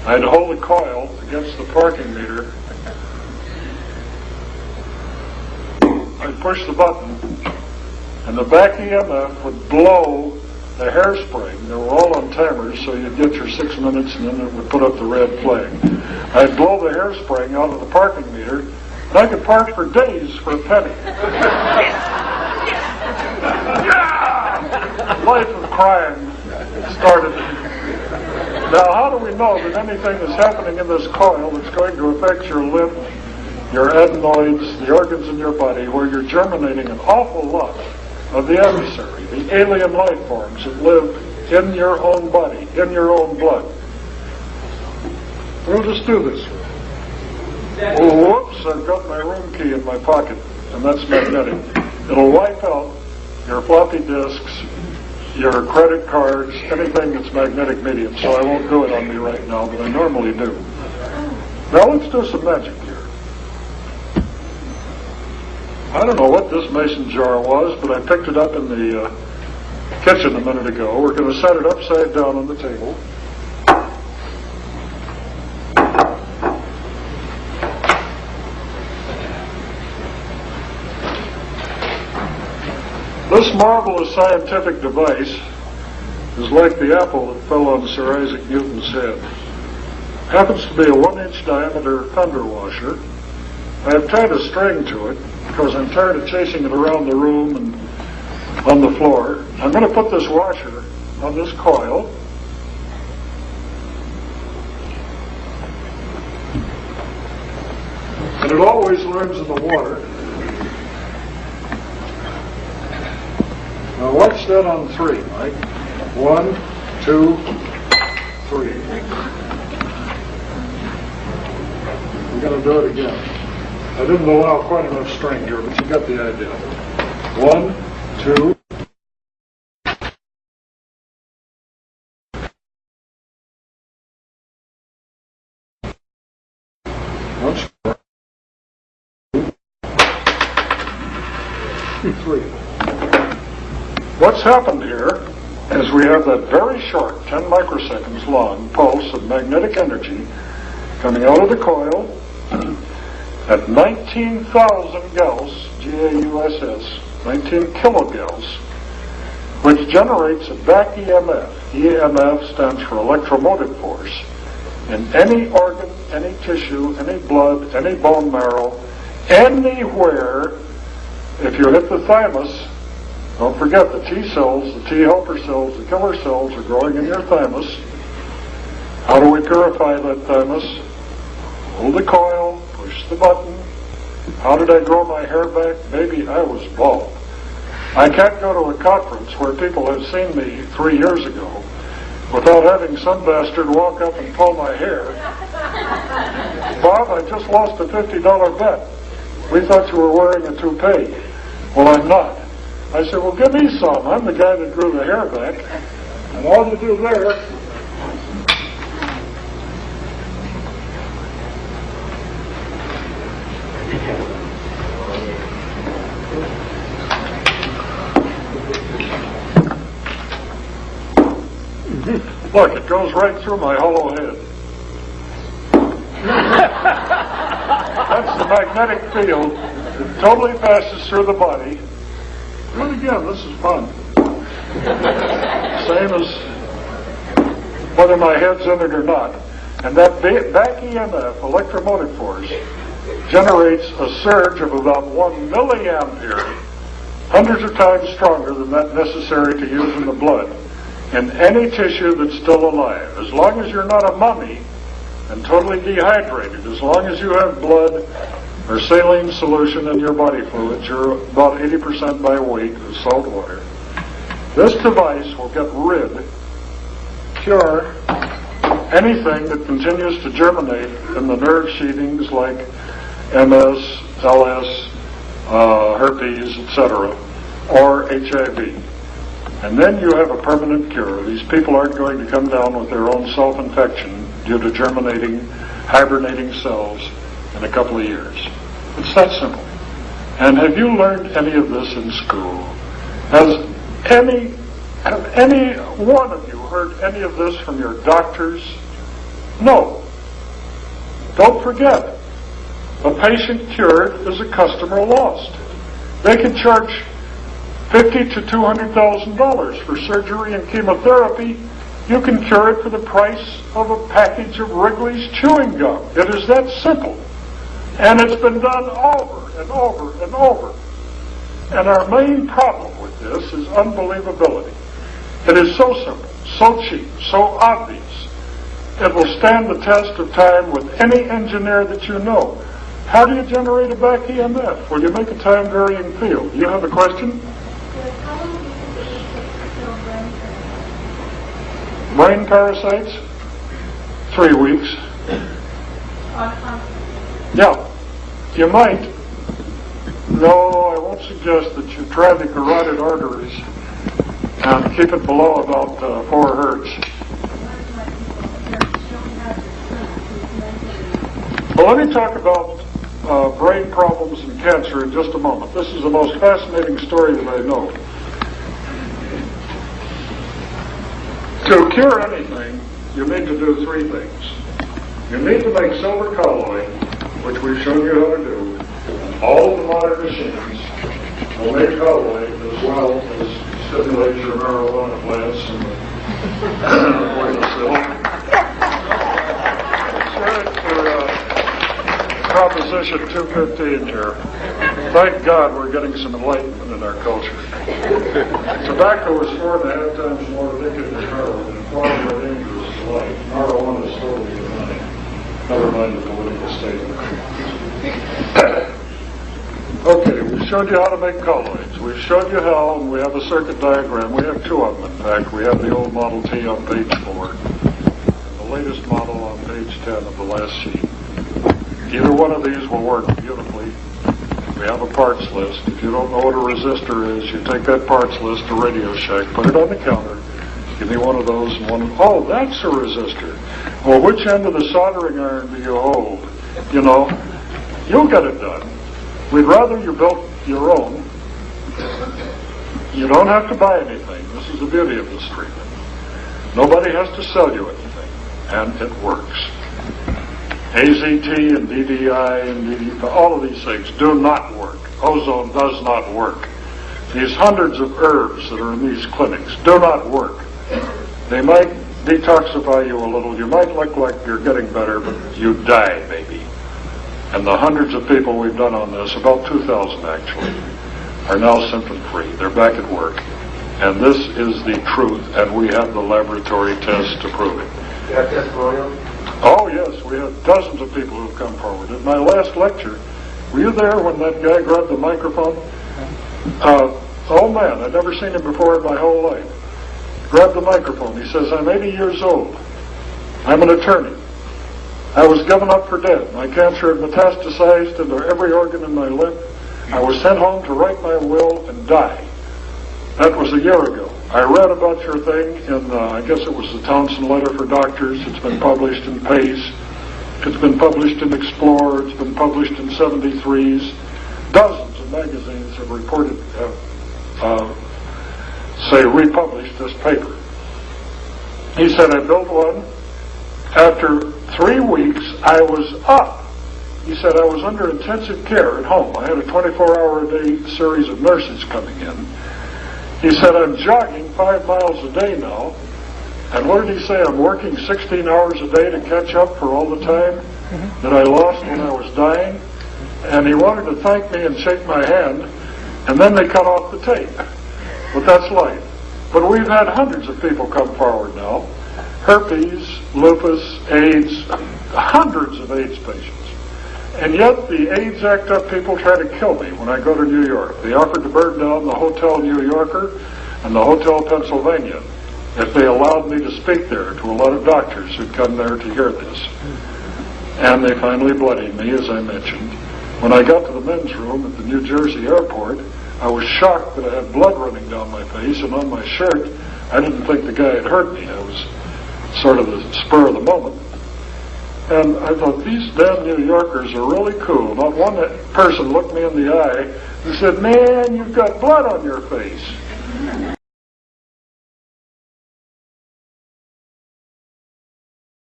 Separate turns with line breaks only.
I'd hold the coil against the parking meter. I'd push the button, and the back EMF would blow the hairspring. They were all on timers, so you'd get your 6 minutes, and then it would put up the red flag. I'd blow the hairspring out of the parking meter, and I could park for days for a penny. Life of crime started. Now, how do we know that anything that's happening in this coil that's going to affect your lymph, your adenoids, the organs in your body, where you're germinating an awful lot of the adversary, the alien life forms that live in your own body, in your own blood? We'll just do this. Oh, whoops, I've got my room key in my pocket, and that's magnetic. It'll wipe out your floppy disks, your credit cards, anything that's magnetic medium, so I won't do it on me right now, but I normally do. Now let's do some magic here. I don't know what this mason jar was, but I picked it up in the kitchen a minute ago. We're going to set it upside down on the table. This marvelous scientific device is like the apple that fell on Sir Isaac Newton's head. It happens to be a 1-inch diameter thunder washer. I have tied a string to it because I'm tired of chasing it around the room and on the floor. I'm going to put this washer on this coil. And it always learns in the water. Now watch that on 3, Mike. 1, 2, 3. We're going to do it again. I didn't allow quite enough string here, but you got the idea. 1, 2. Once more. 2, 3. What's happened here is we have that very short, 10 microseconds long pulse of magnetic energy coming out of the coil at 19,000 Gauss, G-A-U-S-S, 19 kilogauss, which generates a back EMF. EMF stands for electromotive force. In any organ, any tissue, any blood, any bone marrow, anywhere, if you hit the thymus, don't forget the T cells, the T helper cells, the killer cells are growing in your thymus. How do we purify that thymus? Hold the coil, push the button. How did I grow my hair back? Maybe I was bald. I can't go to a conference where people have seen me 3 years ago without having some bastard walk up and pull my hair. Bob, I just lost a $50 bet. We thought you were wearing a toupee. Well, I'm not. I said, well, give me some. I'm the guy that grew the hair back. And all you do there, look, it goes right through my hollow head. That's the magnetic field. It totally passes through the body. Do it again, this is fun. Same as whether my head's in it or not. And that back EMF, electromotive force, generates a surge of about 1 milliampere, hundreds of times stronger than that necessary to use in the blood, in any tissue that's still alive. As long as you're not a mummy and totally dehydrated, as long as you have blood or saline solution in your body fluids, you're about 80% by weight of salt water. This device will get rid, cure, anything that continues to germinate in the nerve sheathings like MS, LS, herpes, etc., or HIV. And then you have a permanent cure. These people aren't going to come down with their own self-infection due to germinating, hibernating cells in a couple of years. It's that simple. And have you learned any of this in school? Have any one of you heard any of this from your doctors, No. Don't forget, a patient cured is a customer lost. They can charge $50,000 to $200,000 for surgery and chemotherapy. You can cure it for the price of a package of Wrigley's chewing gum. It is that simple. And it's been done over and over and over. And our main problem with this is unbelievability. It is so simple, so cheap, so obvious. It will stand the test of time with any engineer that you know. How do you generate a back EMF? Well, you make a time-varying field. You have a question? Brain parasites? 3 weeks. Yeah. You might. No, I won't suggest that you try the carotid arteries and keep it below about 4 hertz. Well, let me talk about brain problems and cancer in just a moment. This is the most fascinating story that I know. To cure anything, you need to do 3 things. You need to make silver colloid, which we've shown you how to do. All of the modern machines will make colloid as well as stimulate your marijuana plants and the poison Proposition 215 here. Thank God we're getting some enlightenment in our culture. Tobacco is 4.5 times more addictive than heroin and far more dangerous to life. Marijuana is totally benign. Never mind the political statement. Okay, we've showed you how to make colloids. We've showed you how, and we have a circuit diagram. We have 2 of them, in fact. We have the old Model T on page 4, and the latest model on page 10 of the last sheet. Either one of these will work beautifully. We have a parts list. If you don't know what a resistor is, you take that parts list to Radio Shack, put it on the counter, give me one of those and one. Oh, that's a resistor. Well, which end of the soldering iron do you hold? You know, you'll get it done. We'd rather you built your own. You don't have to buy anything. This is the beauty of this treatment. Nobody has to sell you anything, and it works. AZT and DDI and DD, all of these things do not work. Ozone does not work. These hundreds of herbs that are in these clinics do not work. They might detoxify you a little. You might look like you're getting better, but you die, baby. And the hundreds of people we've done on this, about 2,000 actually, are now symptom-free. They're back at work. And this is the truth, and we have the laboratory tests to prove it.
You have testimonials?
Oh, yes, we have dozens of people who've come forward. At my last lecture, were you there when that guy grabbed the microphone? Oh, man, I'd never seen him before in my whole life. Grabbed the microphone. He says, I'm 80 years old. I'm an attorney. I was given up for dead. My cancer had metastasized into every organ in my limb. I was sent home to write my will and die. That was a year ago. I read about your thing in, I guess it was the Townsend Letter for Doctors. It's been published in PACE. It's been published in Explorer. It's been published in 73s. Dozens of magazines have reported, republished this paper. He said, I built one. After 3 weeks, I was up. He said, I was under intensive care at home. I had a 24-hour-a-day series of nurses coming in. He said, I'm jogging 5 miles a day now. And what did he say? I'm working 16 hours a day to catch up for all the time that I lost when I was dying. And he wanted to thank me and shake my hand. And then they cut off the tape. But that's life. But we've had hundreds of people come forward now. Herpes, lupus, AIDS, hundreds of AIDS patients. And yet the AIDS act up people try to kill me when I go to New York. They offered to burn down the Hotel New Yorker and the Hotel Pennsylvania if they allowed me to speak there to a lot of doctors who'd come there to hear this. And they finally bloodied me, as I mentioned. When I got to the men's room at the New Jersey airport, I was shocked that I had blood running down my face and on my shirt. I didn't think the guy had hurt me. I was sort of the spur of the moment. And I thought, these damn New Yorkers are really cool. Not one person looked me in the eye and said, man, you've got blood on your face.